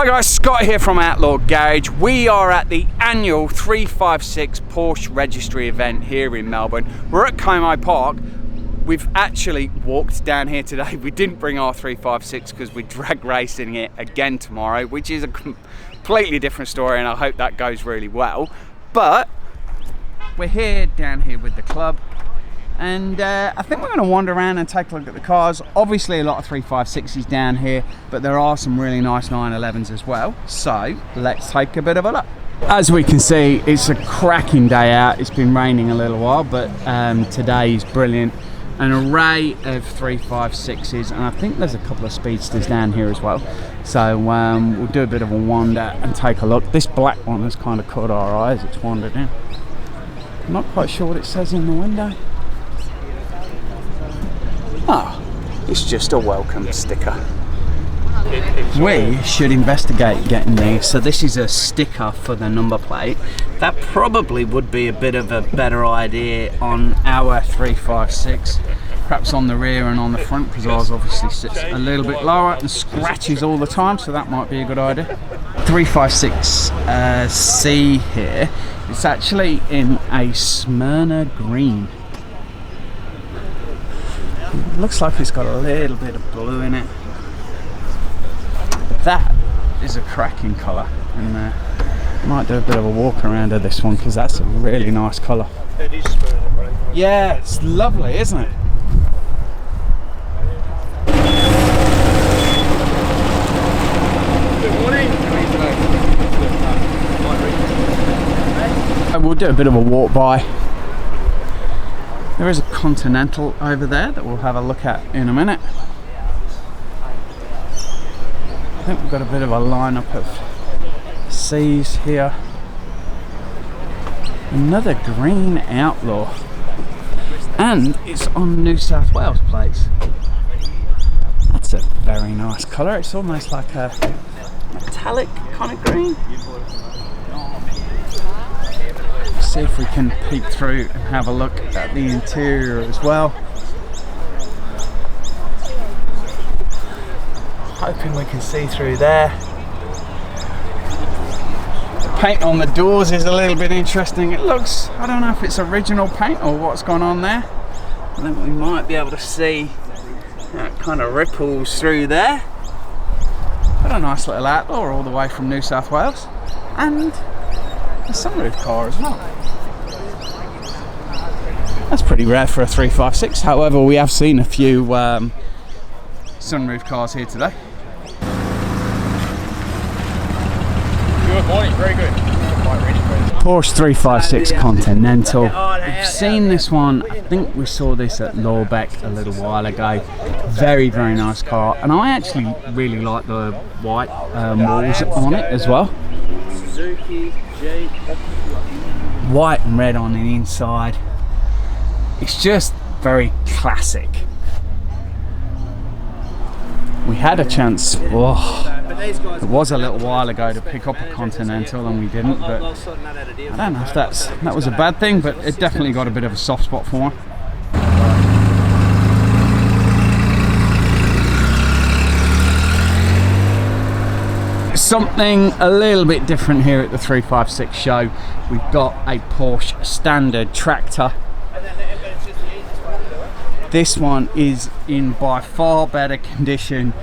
Hi guys, Scott here from Outlaw Garage. We are at the annual 356 Porsche Registry event here in Melbourne. We're at Como Park. We've actually walked down here today. We didn't bring our 356 because we're drag racing it again tomorrow, which is a completely different story, and I hope that goes really well. But we're here down here with the club, and I think we're going to wander around and take a look at the cars. Obviously a lot of 356s down here, but there are some really nice 911s as well. So let's take a bit of a look. As we can see, it's a cracking day out. It's been raining a little while, but today is brilliant. An array of 356s, and I think there's a couple of Speedsters down here as well. So we'll do a bit of a wander and take a look. This black one has kind of caught our eyes. It's wandered in. I'm not quite sure what it says in the window. Oh, it's just a welcome sticker. We should investigate getting these. So this is a sticker for the number plate. That probably would be a bit of a better idea on our 356, perhaps on the rear and on the front, because ours obviously sits a little bit lower and scratches all the time, so that might be a good idea. 356C here. It's actually in a Smyrna green. It looks like it's got a little bit of blue in it. That is a cracking colour, and I might do a bit of a walk around of this one because that's a really nice colour. It is Smyrna, right? Yeah, it's lovely, isn't it? Good morning. We'll do a bit of a walk by. There is a Continental over there that we'll have a look at in a minute. I think we've got a bit of a lineup of C's here. Another green Outlaw, and it's on New South Wales plates. That's a very nice colour. It's almost like a metallic kind of green. See if we can peek through and have a look at the interior as well. Hoping we can see through there. The paint on the doors is a little bit interesting. It looks, I don't know if it's original paint or what's gone on there. I think we might be able to see that kind of ripples through there. But a nice little Outlaw all the way from New South Wales, and a sunroof car as well. That's pretty rare for a 356. However, we have seen a few sunroof cars here today. Good morning, very good. Porsche 356 Continental. We've seen this one, I think we saw this at Lawbeck a little while ago. Very, very nice car. And I actually really like the white walls on it as well. White and red on the inside. It's just very classic. We had a chance, it was a little while ago, to pick up a Continental, and we didn't, but I don't know if that was a bad thing, but it definitely got a bit of a soft spot for me. Something a little bit different here at the 356 show. We've got a Porsche Standard Tractor. This one is in by far better condition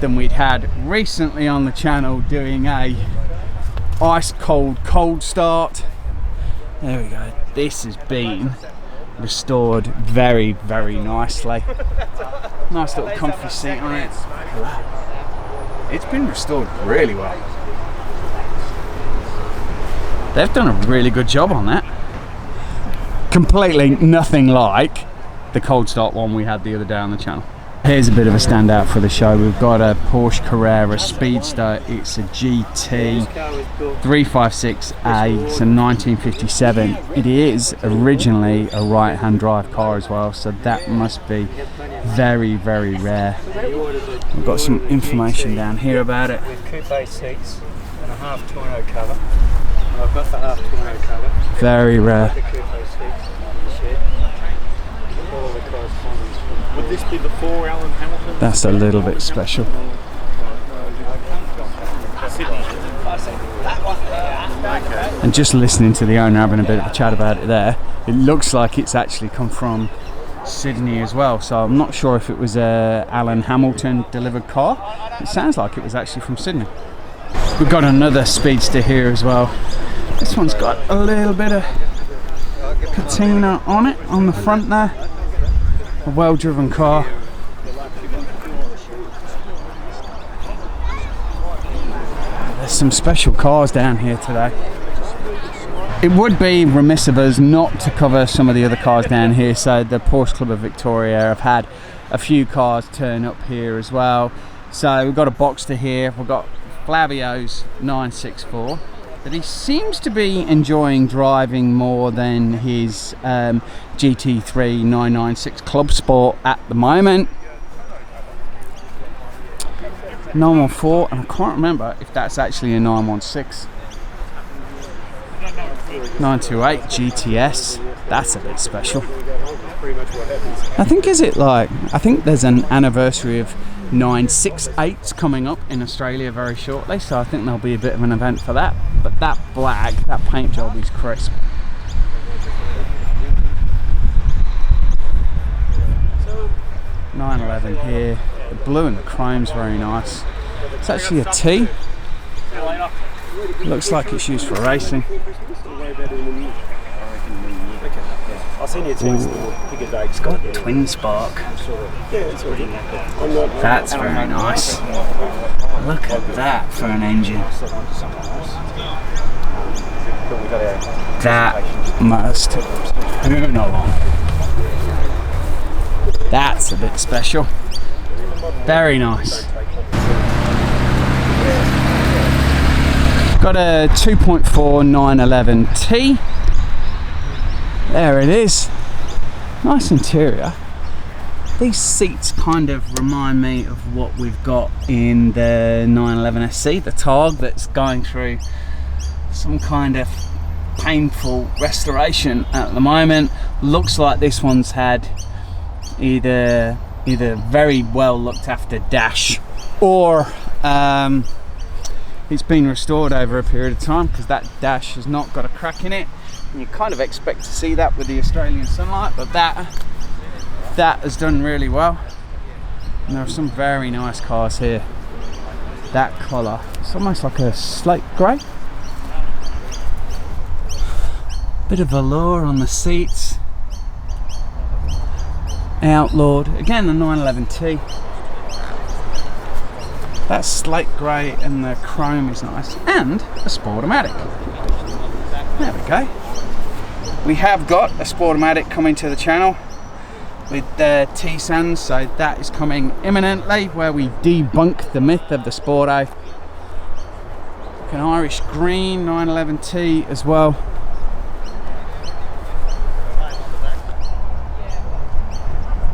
than we'd had recently on the channel, doing a ice cold start. There we go. This has been restored very, very nicely. Nice little comfy seat on it. It's been restored really well. They've done a really good job on that. Completely nothing like the cold start one we had the other day on the channel. Here's a bit of a standout for the show. We've got a Porsche Carrera Speedster. It's a GT 356A. It's a 1957. It is originally a right-hand drive car as well, so that must be very, very rare. We've got some information down here about it. With coupe seats and a half tonneau cover. I've got the half tonneau cover. Very rare. Would this be before Alan Hamilton? That's a little bit special. Sit And just listening to the owner having a bit of a chat about it there, it looks like it's actually come from Sydney as well, so I'm not sure if it was a Alan Hamilton delivered car. It sounds like it was actually from Sydney. We've got another Speedster here as well. This one's got a little bit of patina on it on the front there. A well-driven car. There's some special cars down here today. It would be remiss of us not to cover some of the other cars down here. So the Porsche Club of Victoria have had a few cars turn up here as well. So we've got a Boxster here. We've got Flavio's 964 that he seems to be enjoying driving more than his GT3 996 Club Sport at the moment. 914, and I can't remember if that's actually a 916. 928 GTS, that's a bit special. I think I think there's an anniversary of 968s coming up in Australia very shortly, so I think there'll be a bit of an event for that. But that black, that paint job is crisp. .911 here, the blue and the chrome's very nice. It's actually a T. Looks like it's used for racing. It's got a twin spark. That's very nice. Look at that for an engine. That must move along. That's a bit special. Very nice. Got a 2.4 911T. There it is. Nice interior. These seats kind of remind me of what we've got in the 911 SC, the Targ that's going through some kind of painful restoration at the moment. Looks like this one's had either very well looked after dash or it's been restored over a period of time, because that dash has not got a crack in it, and you kind of expect to see that with the Australian sunlight, but that has done really well. And there are some very nice cars here. That colour, it's almost like a slate grey. Bit of velour on the seats. Outlawed, again the 911T. That slate grey and the chrome is nice, and a Sportomatic. There we go. We have got a Sportomatic coming to the channel with the T-Sans, so that is coming imminently, where we debunk the myth of the Sporto. An Irish green 911T as well.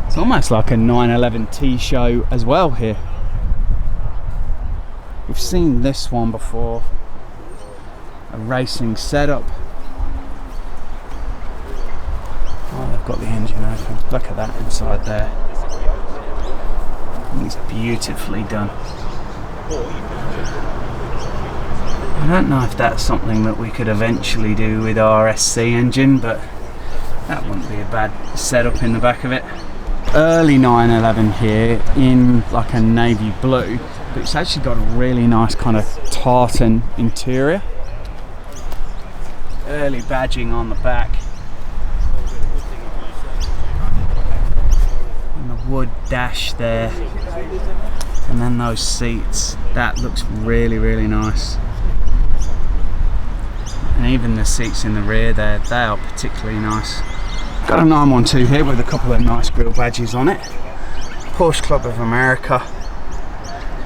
It's almost like a 911T show as well here. We've seen this one before, a racing setup. Oh, they've got the engine open. Look at that inside there. It's beautifully done. I don't know if that's something that we could eventually do with our SC engine, but that wouldn't be a bad setup in the back of it. Early 911 here in like a navy blue, but it's actually got a really nice kind of tartan interior. Early badging on the back. And the wood dash there. And then those seats. That looks really, really nice. And even the seats in the rear there, they are particularly nice. Got a 912 here with a couple of nice grille badges on it. Porsche Club of America.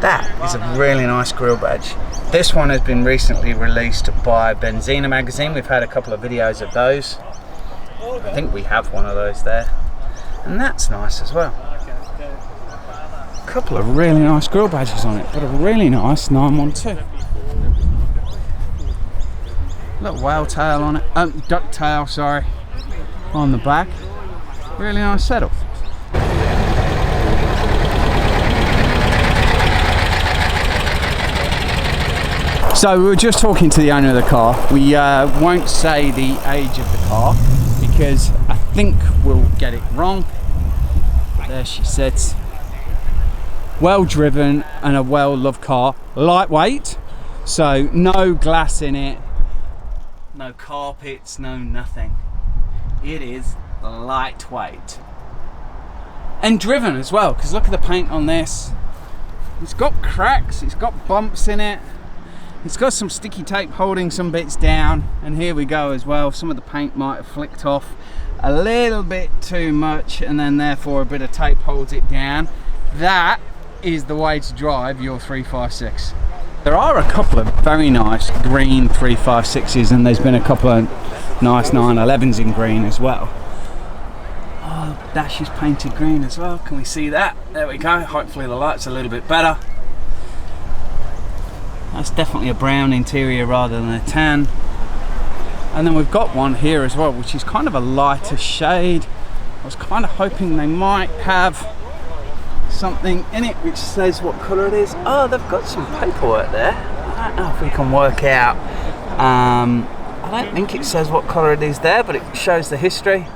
That is a really nice grille badge. This one has been recently released by Benzina magazine. We've had a couple of videos of those. I think we have one of those there. And that's nice as well. A couple of really nice grille badges on it, but a really nice 912. Little whale tail on it, duck tail, sorry, on the back. Really nice setup. So we were just talking to the owner of the car. We won't say the age of the car because I think we'll get it wrong. There she sits. Well driven and a well loved car. Lightweight, so no glass in it, no carpets, no nothing. It is lightweight. And driven as well, because look at the paint on this. It's got cracks, it's got bumps in it. It's got some sticky tape holding some bits down, and here we go as well. Some of the paint might have flicked off a little bit too much, and then therefore a bit of tape holds it down. That is the way to drive your 356. There are a couple of very nice green 356s, and there's been a couple of nice 911s in green as well. Oh, dash is painted green as well. Can we see that? There we go. Hopefully the light's a little bit better. That's definitely a brown interior rather than a tan. And then we've got one here as well, which is kind of a lighter shade. I was kind of hoping they might have something in it which says what colour it is. Oh, they've got some paperwork there. I don't know if we can work out. I don't think it says what colour it is there, but it shows the history.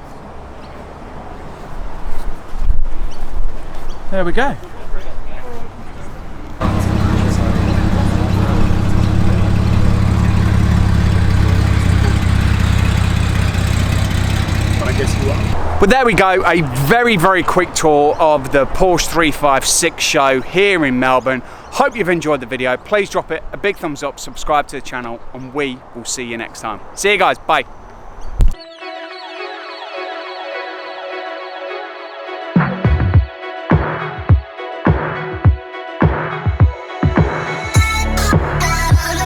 There we go. But there we go, a very, very quick tour of the Porsche 356 show here in Melbourne. Hope you've enjoyed the video. Please drop it a big thumbs up, subscribe to the channel, and we will see you next time. See you guys, bye.